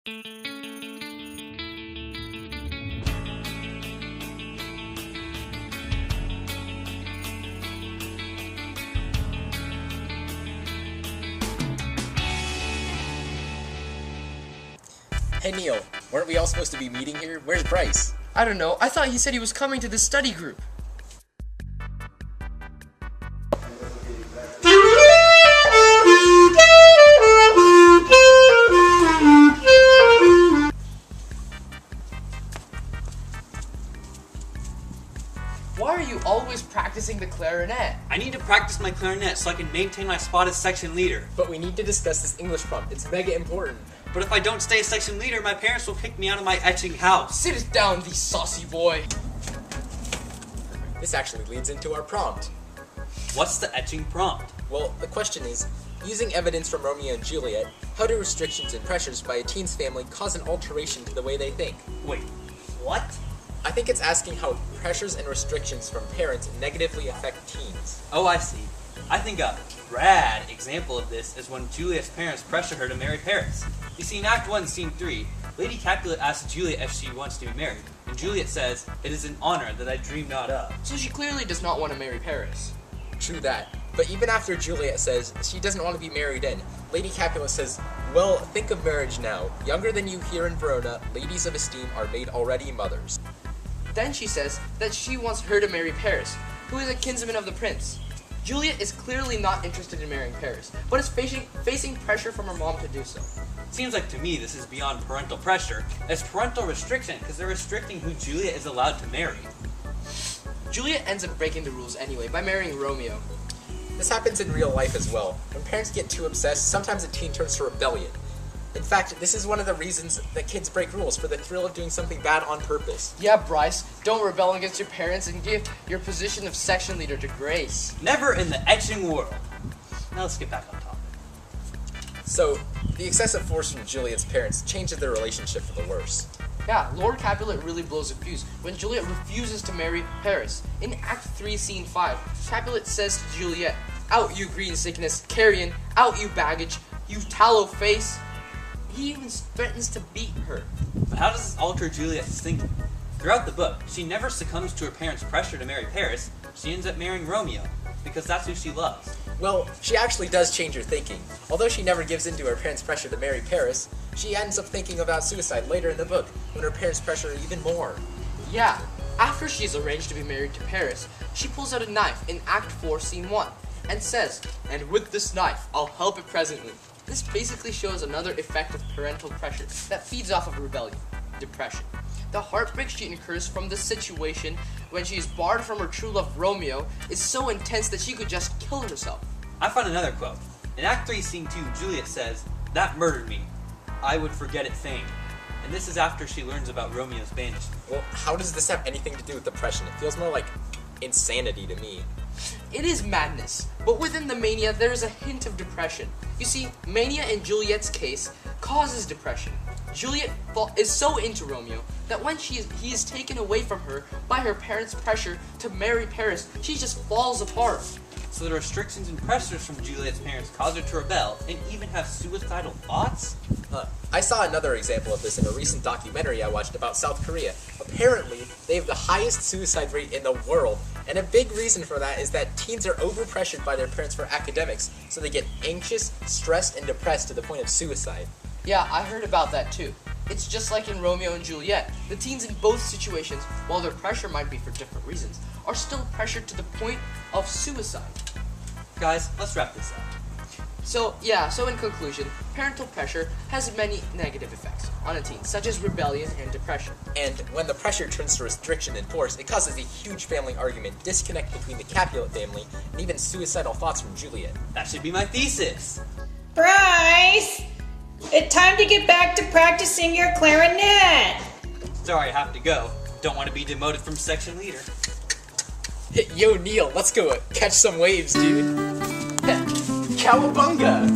Hey Neil, weren't we all supposed to be meeting here? Where's Bryce? I don't know. I thought he said he was coming to the study group. Why are you always practicing the clarinet? I need to practice my clarinet so I can maintain my spot as section leader. But we need to discuss this English prompt. It's mega important. But if I don't stay section leader, my parents will kick me out of my etching house. Sit it down, thee saucy boy. This actually leads into our prompt. What's the etching prompt? Well, the question is, using evidence from Romeo and Juliet, how do restrictions and pressures by a teen's family cause an alteration to the way they think? Wait, what? I think it's asking how pressures and restrictions from parents negatively affect teens. Oh, I see. I think a rad example of this is when Juliet's parents pressure her to marry Paris. You see, in Act 1, Scene 3, Lady Capulet asks Juliet if she wants to be married, and Juliet says, "It is an honor that I dream not of." So she clearly does not want to marry Paris. True that. But even after Juliet says she doesn't want to be married in, Lady Capulet says, "Well, think of marriage now. Younger than you here in Verona, ladies of esteem are made already mothers." Then she says that she wants her to marry Paris, who is a kinsman of the prince. Juliet is clearly not interested in marrying Paris, but is facing pressure from her mom to do so. Seems like to me this is beyond parental pressure. It's parental restriction because they're restricting who Juliet is allowed to marry. Juliet ends up breaking the rules anyway by marrying Romeo. This happens in real life as well. When parents get too obsessed, sometimes a teen turns to rebellion. In fact, this is one of the reasons that kids break rules, for the thrill of doing something bad on purpose. Yeah, Bryce, don't rebel against your parents and give your position of section leader to Grace. Never in the etching world. Now let's get back on topic. So, the excessive force from Juliet's parents changes their relationship for the worse. Yeah, Lord Capulet really blows a fuse when Juliet refuses to marry Paris. In Act 3, Scene 5, Capulet says to Juliet, "Out you green sickness, carrion, out you baggage, you tallow face." He even threatens to beat her. But how does this alter Juliet's thinking? Throughout the book, she never succumbs to her parents' pressure to marry Paris. She ends up marrying Romeo, because that's who she loves. Well, she actually does change her thinking. Although she never gives in to her parents' pressure to marry Paris, she ends up thinking about suicide later in the book, when her parents pressure her even more. Yeah, after she's arranged to be married to Paris, she pulls out a knife in Act 4, Scene 1, and says, "And with this knife, I'll help it presently." This basically shows another effect of parental pressure that feeds off of rebellion, depression. The heartbreak she incurs from this situation when she is barred from her true love Romeo is so intense that she could just kill herself. I found another quote. In Act 3, Scene 2, Juliet says, "That murdered me. I would forget it fain." And this is after she learns about Romeo's banishment. Well, how does this have anything to do with depression? It feels more like insanity to me. It is madness, but within the mania there is a hint of depression. You see, mania in Juliet's case causes depression. Juliet is so into Romeo that when he is taken away from her by her parents' pressure to marry Paris, she just falls apart. So the restrictions and pressures from Juliet's parents cause her to rebel and even have suicidal thoughts? I saw another example of this in a recent documentary I watched about South Korea. Apparently, they have the highest suicide rate in the world, and a big reason for that is that teens are overpressured by their parents for academics, so they get anxious, stressed, and depressed to the point of suicide. Yeah, I heard about that too. It's just like in Romeo and Juliet. The teens in both situations, while their pressure might be for different reasons, are still pressured to the point of suicide. Guys, let's wrap this up. So in conclusion, parental pressure has many negative effects on a teen, such as rebellion and depression. And when the pressure turns to restriction and force, it causes a huge family argument, disconnect between the Capulet family, and even suicidal thoughts from Juliet. That should be my thesis. Bryce! It's time to get back to practicing your clarinet! Sorry, I have to go. Don't want to be demoted from section leader. Yo, Neil, let's go catch some waves, dude. Cowabunga!